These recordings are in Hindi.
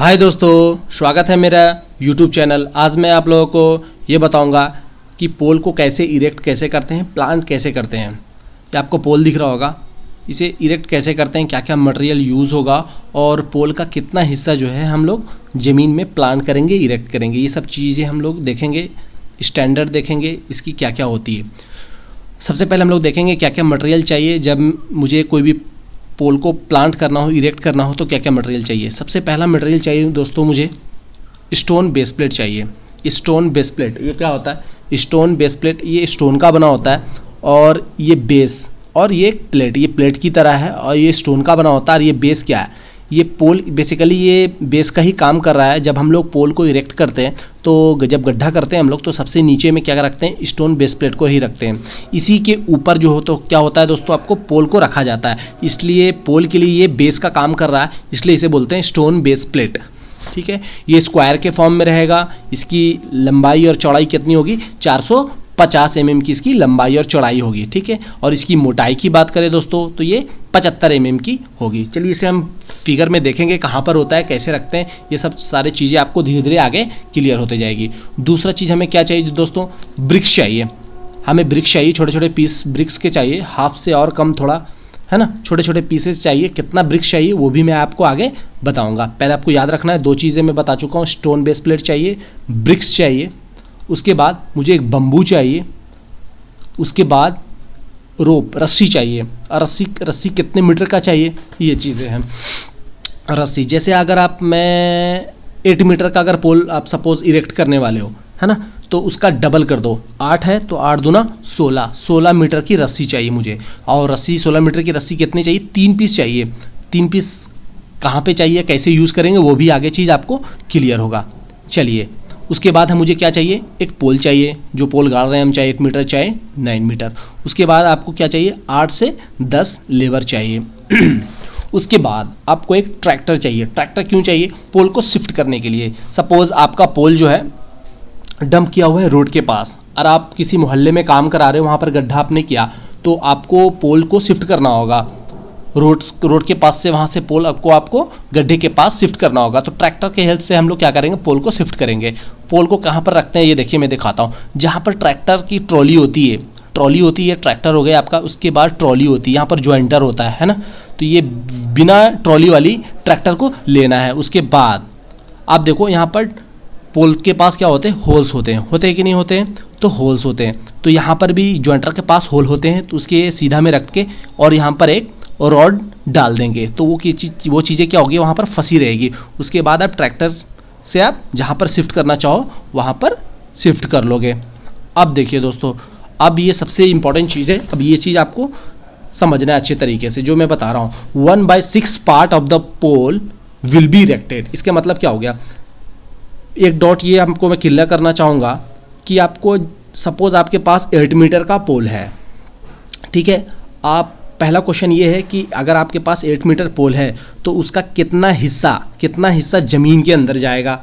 हाय दोस्तों, स्वागत है मेरा यूट्यूब चैनल। आज मैं आप लोगों को ये बताऊंगा कि पोल को कैसे इरेक्ट कैसे करते हैं, प्लांट कैसे करते हैं। ये आपको पोल दिख रहा होगा, इसे इरेक्ट कैसे करते हैं, क्या क्या मटेरियल यूज़ होगा और पोल का कितना हिस्सा जो है हम लोग ज़मीन में प्लांट करेंगे, इरेक्ट करेंगे। ये सब चीज़ें हम लोग देखेंगे, स्टैंडर्ड देखेंगे इसकी क्या क्या होती है। सबसे पहले हम लोग देखेंगे क्या क्या मटेरियल चाहिए जब मुझे कोई भी पोल को प्लांट करना हो, इरेक्ट करना हो तो क्या क्या मटेरियल चाहिए। सबसे पहला मटेरियल चाहिए दोस्तों मुझे स्टोन बेस प्लेट चाहिए। स्टोन बेस प्लेट ये क्या होता है? स्टोन बेस प्लेट ये स्टोन का बना होता है और ये बेस और ये प्लेट, ये प्लेट की तरह है और ये स्टोन का बना होता है। और ये बेस क्या है? ये पोल बेसिकली ये बेस का ही काम कर रहा है। जब हम लोग पोल को इरेक्ट करते हैं तो जब गड्ढा करते हैं हम लोग तो सबसे नीचे में क्या रखते हैं? स्टोन बेस प्लेट को ही रखते हैं। इसी के ऊपर जो हो तो क्या होता है दोस्तों, आपको पोल को रखा जाता है। इसलिए पोल के लिए ये बेस का काम कर रहा है, इसलिए इसे बोलते हैं स्टोन बेस प्लेट। ठीक है, ये स्क्वायर के फॉर्म में रहेगा। इसकी लंबाई और चौड़ाई कितनी होगी? 450 mm की इसकी लंबाई और चौड़ाई होगी। ठीक है, और इसकी मोटाई की बात करें दोस्तों तो ये 75 mm की होगी। चलिए इसे हम फिगर में देखेंगे कहाँ पर होता है, कैसे रखते हैं। ये सब सारी चीज़ें आपको धीरे धीरे आगे क्लियर होते जाएगी। दूसरा चीज़ हमें क्या चाहिए दोस्तों? ब्रिक्स चाहिए। हमें ब्रिक्स चाहिए, छोटे छोटे पीस ब्रिक्स के चाहिए, हाफ से और कम थोड़ा, है ना, छोटे छोटे पीसेस चाहिए। कितना ब्रिक्स चाहिए वो भी मैं आपको आगे बताऊंगा। पहले आपको याद रखना है, दो चीज़ें मैं बता चुका हूँ। स्टोन बेस प्लेट चाहिए, ब्रिक्स चाहिए, उसके बाद मुझे एक बम्बू चाहिए, उसके बाद रोप रस्सी चाहिए। और रस्सी कितने मीटर का चाहिए, ये चीज़ें हैं। रस्सी जैसे अगर मैं 8 मीटर का अगर पोल आप सपोज इरेक्ट करने वाले हो, है ना, तो उसका डबल कर दो। 8 है तो 8 दूना 16 मीटर की रस्सी चाहिए मुझे। और रस्सी 16 मीटर की रस्सी कितनी चाहिए? 3 पीस चाहिए। 3 पीस कहाँ पे चाहिए, कैसे यूज़ करेंगे वो भी आगे चीज़ आपको क्लियर होगा। चलिए उसके बाद हम मुझे क्या चाहिए? एक पोल चाहिए, जो पोल गाड़ रहे हैं हम, चाहे 8 मीटर चाहे 9 मीटर। उसके बाद आपको क्या चाहिए? 8 से 10 लेबर चाहिए। उसके बाद आपको एक ट्रैक्टर चाहिए। ट्रैक्टर क्यों चाहिए? पोल को शिफ्ट करने के लिए। सपोज आपका पोल जो है डंप किया हुआ है रोड के पास और आप किसी मोहल्ले में काम करा रहे हो, वहाँ पर गड्ढा आपने किया तो आपको पोल को शिफ्ट करना होगा। रोड के पास से वहाँ से पोल आपको गड्ढे के पास शिफ्ट करना होगा। तो ट्रैक्टर के हेल्प से हम लोग क्या करेंगे? पोल को शिफ्ट करेंगे। पोल को कहाँ पर रखते हैं ये देखिए, मैं दिखाता हूँ। जहाँ पर ट्रैक्टर की ट्रॉली होती है, ट्रैक्टर हो गया आपका। उसके बाद ट्रॉली होती है, यहाँ पर ज्वाइंटर होता है ना, तो ये बिना ट्रॉली वाली ट्रैक्टर को लेना है। उसके बाद आप देखो यहाँ पर पोल के पास क्या होते हैं? होल्स होते हैं कि नहीं होते हैं? तो होल्स होते हैं। तो यहाँ पर भी ज्वाइंटर के पास होल होते हैं, तो उसके सीधा में रख के और यहाँ पर एक रॉड डाल देंगे तो वो चीज़ें क्या होगी? वहाँ पर फंसी रहेगी। उसके बाद आप ट्रैक्टर से आप जहाँ पर शिफ्ट करना चाहो वहाँ पर शिफ्ट कर लोगे। अब देखिए दोस्तों, अब ये सबसे इंपॉर्टेंट चीज़ है। अब ये चीज़ आपको समझना है अच्छे तरीके से जो मैं बता रहा हूँ। 1/6 part of the pole will be erected. इसका मतलब क्या हो गया? एक डॉट ये आपको मैं क्लियर करना चाहूँगा कि आपको सपोज आपके पास 8 मीटर का पोल है, ठीक है। आप पहला क्वेश्चन ये है कि अगर आपके पास 8 मीटर पोल है तो उसका कितना हिस्सा ज़मीन के अंदर जाएगा,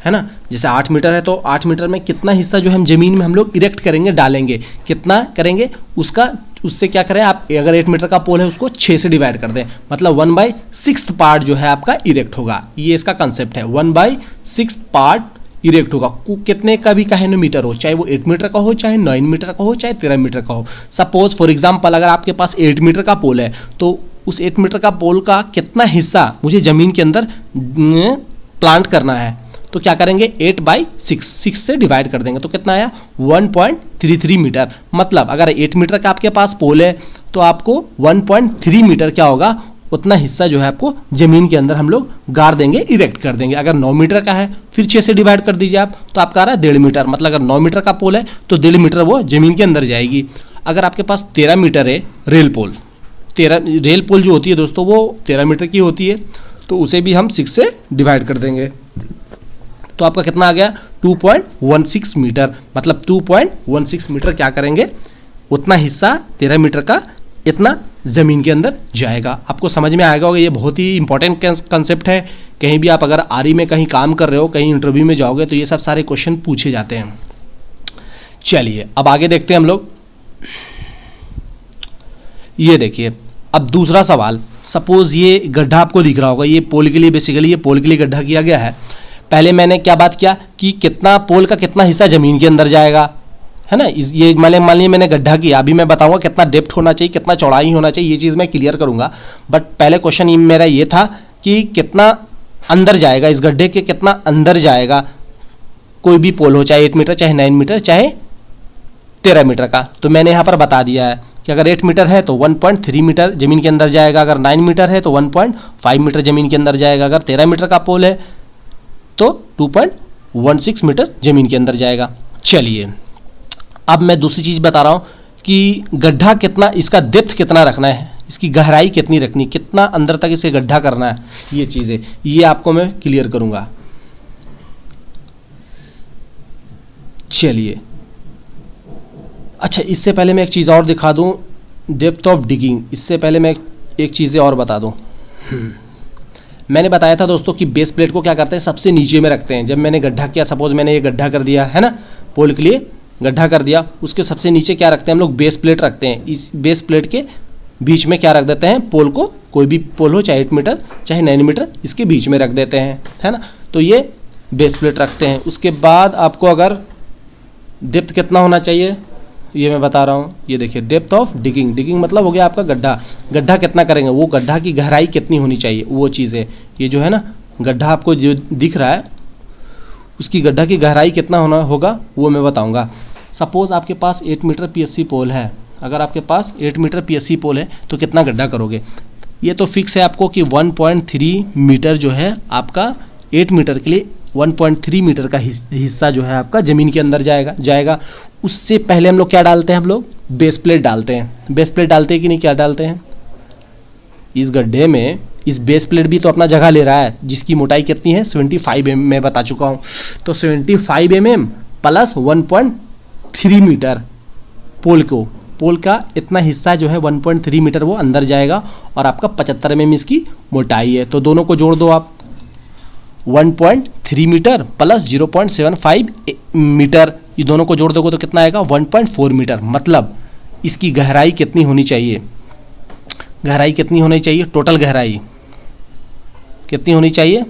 है ना। जैसे 8 मीटर है तो 8 मीटर में कितना हिस्सा जो है हम ज़मीन में हम लोग इरेक्ट करेंगे, डालेंगे। कितना करेंगे उससे क्या करें आप? अगर 8 मीटर का पोल है उसको 6 से डिवाइड कर दें, मतलब 1/6 पार्ट जो है आपका इरेक्ट होगा। ये इसका कंसेप्ट है, 1/6 पार्ट इरेक्ट होगा। कितने का भी कहे मीटर हो, चाहे वो 8 मीटर का हो, चाहे 9 मीटर का हो, चाहे 13 मीटर का हो। सपोज फॉर एग्जांपल अगर आपके पास 8 मीटर का पोल है तो उस 8 मीटर का पोल का कितना हिस्सा मुझे ज़मीन के अंदर प्लांट करना है, तो क्या करेंगे? 8/6 से डिवाइड कर देंगे तो कितना आया? 1.33 मीटर। मतलब अगर 8 मीटर का आपके पास पोल है तो आपको 1.3 मीटर क्या होगा? उतना हिस्सा जो है आपको ज़मीन के अंदर हम लोग गाड़ देंगे, इरेक्ट कर देंगे। अगर 9 मीटर का है फिर 6 से डिवाइड कर दीजिए आप, तो आपका आ रहा है 1.5 मीटर। मतलब अगर 9 मीटर का पोल है तो 1.5 मीटर वो ज़मीन के अंदर जाएगी। अगर आपके पास 13 मीटर है रेल पोल जो होती है दोस्तों वो 13 मीटर की होती है, तो उसे भी हम 6 से डिवाइड कर देंगे तो आपका कितना आ गया? 2.16 मीटर। मतलब 2.16 मीटर क्या करेंगे? उतना हिस्सा 13 मीटर का इतना ज़मीन के अंदर जाएगा। आपको समझ में आएगा होगा, ये बहुत ही इंपॉर्टेंट कंसेप्ट है। कहीं भी आप अगर आरी में कहीं काम कर रहे हो, कहीं इंटरव्यू में जाओगे तो ये सब सारे क्वेश्चन पूछे जाते हैं। चलिए अब आगे देखते हैं हम लोग। ये देखिए अब दूसरा सवाल, सपोज ये गड्ढा आपको दिख रहा होगा, ये पोल के लिए, बेसिकली ये पोल के लिए गड्ढा किया गया है। पहले मैंने क्या बात किया कि कितना पोल का कितना हिस्सा ज़मीन के अंदर जाएगा, है ना। ये मान लिया मैंने गड्ढा किया, अभी मैं बताऊंगा कितना डेप्थ होना चाहिए, कितना चौड़ाई होना चाहिए, ये चीज़ मैं क्लियर करूंगा। बट पहले क्वेश्चन मेरा ये था कि कितना अंदर जाएगा, इस गड्ढे के कितना अंदर जाएगा कोई भी पोल हो, चाहे 8 मीटर, चाहे 9 मीटर, चाहे 13 मीटर का। तो मैंने यहाँ पर बता दिया है कि अगर 8 मीटर है तो 1.3 मीटर ज़मीन के अंदर जाएगा, अगर 9 मीटर है तो 1.5 मीटर ज़मीन के अंदर जाएगा, अगर 13 मीटर का पोल है तो 2.16 मीटर ज़मीन के अंदर जाएगा। चलिए अब मैं दूसरी चीज़ बता रहा हूँ कि गड्ढा कितना, इसका डेप्थ कितना रखना है, इसकी गहराई कितनी रखनी, कितना अंदर तक इसे गड्ढा करना है, ये चीज़ें ये आपको मैं क्लियर करूँगा। चलिए अच्छा, इससे पहले मैं एक चीज़ और दिखा दूँ, डेप्थ ऑफ डिगिंग। इससे पहले मैं एक चीज़ें और बता दूँ। मैंने बताया था दोस्तों कि बेस प्लेट को क्या करते हैं, सबसे नीचे में रखते हैं। जब मैंने गड्ढा किया, सपोज मैंने ये गड्ढा कर दिया है ना, पोल के लिए गड्ढा कर दिया, उसके सबसे नीचे क्या रखते हैं हम लोग, बेस प्लेट रखते हैं। इस बेस प्लेट के बीच में क्या रख देते हैं, पोल को, कोई भी पोल हो, चाहे 8 मीटर चाहे 9 मीटर, इसके बीच में रख देते हैं, है ना। तो ये बेस प्लेट रखते हैं। उसके बाद आपको अगर डेप्थ कितना होना चाहिए ये मैं बता रहा हूँ। ये देखिए डेप्थ ऑफ डिगिंग, डिगिंग मतलब हो गया आपका गड्ढा, गड्ढा कितना करेंगे, वो गड्ढा की गहराई कितनी होनी चाहिए, वो चीज़ है। ये जो है ना गड्ढा आपको जो दिख रहा है, उसकी गड्ढा की गहराई कितना होना होगा वो मैं बताऊँगा। सपोज़ आपके पास 8 मीटर पीएससी पोल है, अगर आपके पास 8 मीटर पीएससी पोल है तो कितना गड्ढा करोगे, ये तो फिक्स है आपको कि 1.3 मीटर जो है आपका 8 मीटर के लिए 1.3 मीटर का हिस्सा जो है आपका ज़मीन के अंदर जाएगा। उससे पहले हम लोग क्या डालते हैं, हम लोग बेस प्लेट डालते हैं। बेस प्लेट डालते हैं कि नहीं, क्या डालते हैं, इस गड्ढे में इस बेस प्लेट भी तो अपना जगह ले रहा है, जिसकी मोटाई कितनी है 75 mm मैं बता चुका हूँ। तो 75 mm प्लस 1.3 मीटर पोल का इतना हिस्सा जो है 1.3 मीटर वो अंदर जाएगा, और आपका 75 mm इसकी मोटाई है। तो दोनों को जोड़ दो आप, 1.3 मीटर प्लस 0.75 मीटर, ये दोनों को जोड़ दोगे तो कितना आएगा 1.4 मीटर। मतलब इसकी गहराई कितनी होनी चाहिए, गहराई कितनी होनी चाहिए, टोटल गहराई कितनी होनी चाहिए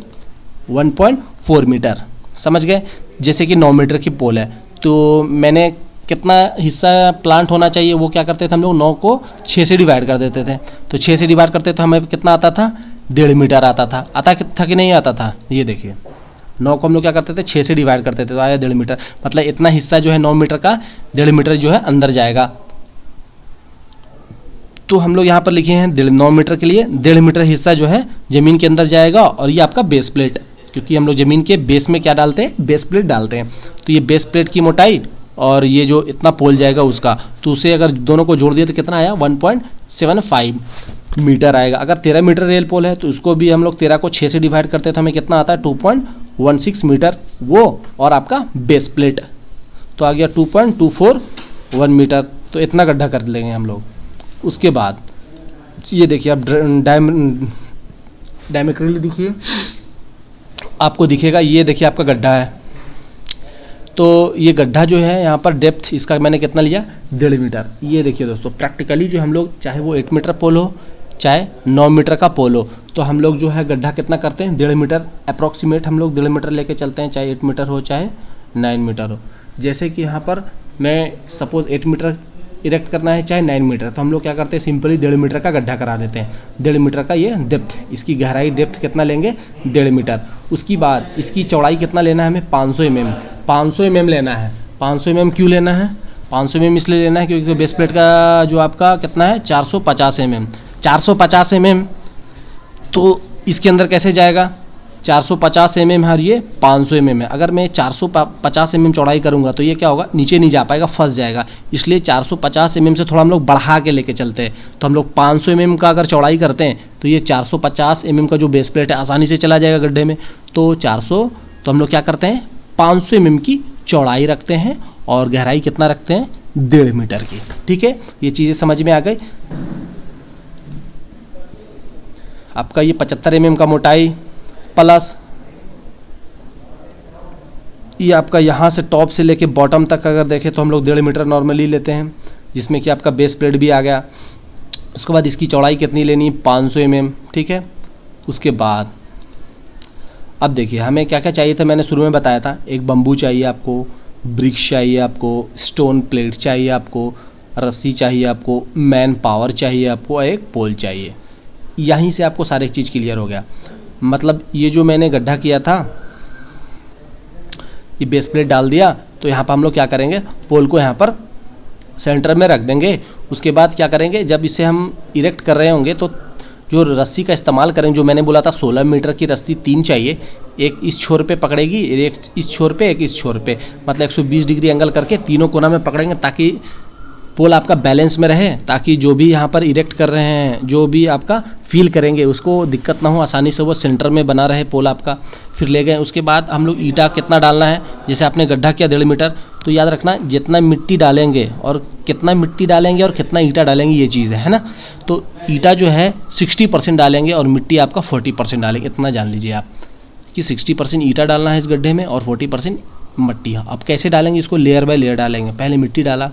1.4 मीटर। समझ गए। जैसे कि 9 मीटर की पोल है तो मैंने कितना हिस्सा प्लांट होना चाहिए, वो क्या करते थे हम लोग 9 को 6 से डिवाइड कर देते थे। तो 6 से डिवाइड करते तो हमें कितना आता था, 1.5 मीटर आता था कि नहीं आता था। ये देखिए 9 को हम लोग क्या करते थे 6 से डिवाइड करते थे तो आया 1.5 मीटर। मतलब इतना हिस्सा जो है 9 मीटर का 1.5 मीटर जो है अंदर जाएगा। तो हम लोग यहाँ पर लिखे हैं 9 मीटर के लिए 1.5 मीटर हिस्सा जो है ज़मीन के अंदर जाएगा। और ये आपका बेस प्लेट, क्योंकि हम लोग ज़मीन के बेस में क्या डालते हैं, बेस प्लेट डालते हैं। तो ये बेस प्लेट की मोटाई और ये जो इतना पोल जाएगा उसका, तो उसे अगर दोनों को जोड़ दिया तो कितना आया 1.75 मीटर आएगा। अगर 13 मीटर रेल पोल है तो उसको भी हम लोग 13 को 6 से डिवाइड करते हैं तो हमें कितना आता है 2.16 मीटर वो, और आपका बेस प्लेट तो आ गया 2.241 मीटर। तो इतना गड्ढा कर लेंगे हम लोग। उसके बाद ये देखिए आप डायमेट्रिकली दिखिए, आपको दिखेगा, ये देखिए आपका गड्ढा है। तो ये गड्ढा जो है यहाँ पर डेप्थ इसका मैंने कितना लिया 1.5 मीटर। ये देखिए दोस्तों प्रैक्टिकली जो हम लोग, चाहे वो 8 मीटर पोल हो चाहे 9 मीटर का पोल हो, तो हम लोग जो है गड्ढा कितना करते हैं 1.5 मीटर अप्रॉक्सीमेट हम लोग 1.5 मीटर लेके चलते हैं, चाहे 8 मीटर हो चाहे 9 मीटर हो। जैसे कि यहाँ पर मैं सपोज 8 मीटर इरेक्ट करना है चाहे 9 मीटर, तो हम लोग क्या करते हैं सिंपली 1.5 मीटर का गड्ढा करा देते हैं। 1.5 मीटर का ये डेप्थ, इसकी गहराई डेप्थ कितना लेंगे 1.5 मीटर। उसकी बाद इसकी चौड़ाई कितना लेना है हमें 500 mm, 500 mm लेना है। 500 mm क्यों लेना है, 500 mm इसलिए लेना है क्योंकि बेस प्लेट का जो आपका कितना है 450 mm, 450 mm तो इसके अंदर कैसे जाएगा 450 mm है और ये 500 mm है। अगर मैं 450 mm चौड़ाई करूंगा तो ये क्या होगा, नीचे नहीं जा पाएगा, फंस जाएगा। इसलिए 450 mm से थोड़ा हम लोग बढ़ा के लेके चलते हैं। तो हम लोग 500 mm का अगर चौड़ाई करते हैं तो ये 450 mm का जो बेस प्लेट है आसानी से चला जाएगा गड्ढे में। तो 400, तो हम लोग क्या करते हैं 500 mm की चौड़ाई रखते हैं और गहराई कितना रखते हैं 1.5 मीटर की। ठीक है, ये चीज़ें समझ में आ गई। आपका ये 75 mm का मोटाई प्लस ये आपका यहाँ से टॉप से लेके बॉटम तक अगर देखें तो हम लोग 1.5 मीटर नॉर्मली लेते हैं, जिसमें कि आपका बेस प्लेट भी आ गया। उसके बाद इसकी चौड़ाई कितनी लेनी है, 500 mm, ठीक है। उसके बाद अब देखिए हमें क्या क्या चाहिए था, मैंने शुरू में बताया था। एक बम्बू चाहिए आपको, ब्रिक्स चाहिए आपको, स्टोन प्लेट चाहिए आपको, रस्सी चाहिए आपको, मैन पावर चाहिए आपको, एक पोल चाहिए। यहीं से आपको सारी चीज़ क्लियर हो गया। मतलब ये जो मैंने गड्ढा किया था, ये बेस प्लेट डाल दिया, तो यहाँ पर हम लोग क्या करेंगे, पोल को यहाँ पर सेंटर में रख देंगे। उसके बाद क्या करेंगे, जब इसे हम इरेक्ट कर रहे होंगे तो जो रस्सी का इस्तेमाल करेंगे, जो मैंने बोला था 16 मीटर की रस्सी 3 चाहिए, एक इस छोर पे पकड़ेगी, एक इस छोर पे, एक इस छोर पे, मतलब 120 डिग्री एंगल करके तीनों कोना में पकड़ेंगे, ताकि पोल आपका बैलेंस में रहे, ताकि जो भी यहाँ पर इरेक्ट कर रहे हैं, जो भी आपका फील करेंगे, उसको दिक्कत ना हो, आसानी से वो सेंटर में बना रहे पोल आपका। फिर ले गए। उसके बाद हम लोग ईटा कितना डालना है, जैसे आपने गड्ढा किया 1.5 मीटर, तो याद रखना जितना मिट्टी डालेंगे और कितना मिट्टी डालेंगे और कितना ईटा डालेंगे, ये चीज़ है ना। तो ईटा जो है 60% डालेंगे और मिट्टी आपका 40% डालेंगे, इतना जान लीजिए आप कि 60% ईटा डालना है इस गड्ढे में और 40% मिट्टी। अब कैसे डालेंगे इसको, लेयर बाय लेयर डालेंगे। पहले मिट्टी डाला,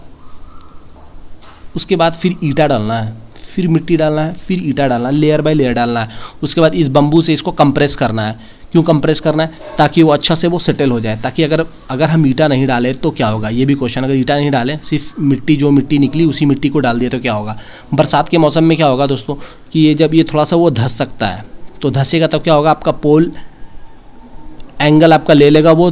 उसके बाद फिर ईटा डालना है, फिर मिट्टी डालना है, फिर ईटा डालना है, लेयर बाय लेयर डालना है। उसके बाद इस बम्बू से इसको कंप्रेस करना है। क्यों कंप्रेस करना है, ताकि वो अच्छा से वो सेटल हो जाए। ताकि अगर हम ईटा नहीं डालें तो क्या होगा, ये भी क्वेश्चन, अगर ईटा नहीं डालें, सिर्फ मिट्टी, जो मिट्टी निकली उसी मिट्टी को डाल दिए तो क्या होगा। बरसात के मौसम में क्या होगा दोस्तों, कि ये जब ये थोड़ा सा वो धंस सकता है, तो धंसेगा तो क्या होगा, आपका पोल एंगल आपका ले लेगा, वो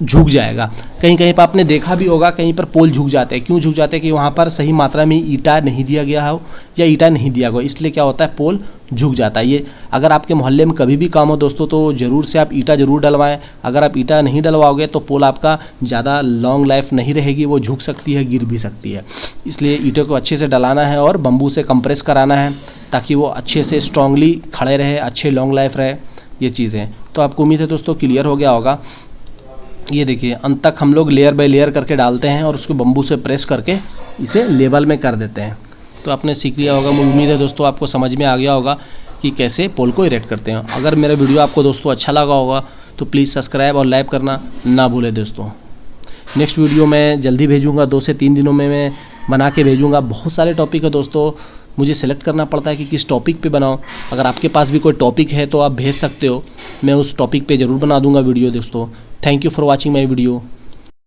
झुक जाएगा। कहीं कहीं पर आपने देखा भी होगा, कहीं पर पोल झुक जाते हैं। क्यों झुक जाते हैं, कि वहाँ पर सही मात्रा में ईटा नहीं दिया गया हो या ईटा नहीं दिया गया, इसलिए क्या होता है, पोल झुक जाता है। ये अगर आपके मोहल्ले में कभी भी काम हो दोस्तों, तो ज़रूर से आप ईटा ज़रूर डलवाएं। अगर आप ईटा नहीं डलवाओगे तो पोल आपका ज़्यादा लॉन्ग लाइफ नहीं रहेगी, वो झुक सकती है, गिर भी सकती है। इसलिए ईटों को अच्छे से डलाना है और बम्बू से कंप्रेस कराना है, ताकि वो अच्छे से स्ट्रांगली खड़े रहे, अच्छे लॉन्ग लाइफ रहे, ये चीज़ें। तो आपको उम्मीद है दोस्तों क्लियर हो गया होगा। ये देखिए अंत तक हम लोग लेयर बाय लेयर करके डालते हैं और उसको बम्बू से प्रेस करके इसे लेवल में कर देते हैं। तो आपने सीख लिया होगा, मुझे उम्मीद है दोस्तों आपको समझ में आ गया होगा कि कैसे पोल को इरेक्ट करते हैं। अगर मेरा वीडियो आपको दोस्तों अच्छा लगा होगा तो प्लीज़ सब्सक्राइब और लाइक करना ना भूलें दोस्तों। नेक्स्ट वीडियो मैं जल्दी भेजूँगा, 2 से 3 दिनों में मैं बना के भेजूँगा। बहुत सारे टॉपिक है दोस्तों, मुझे सेलेक्ट करना पड़ता है कि किस टॉपिक पे बनाऊं। अगर आपके पास भी कोई टॉपिक है तो आप भेज सकते हो, मैं उस टॉपिक पे ज़रूर बना दूंगा वीडियो दोस्तों। Thank you for watching my video.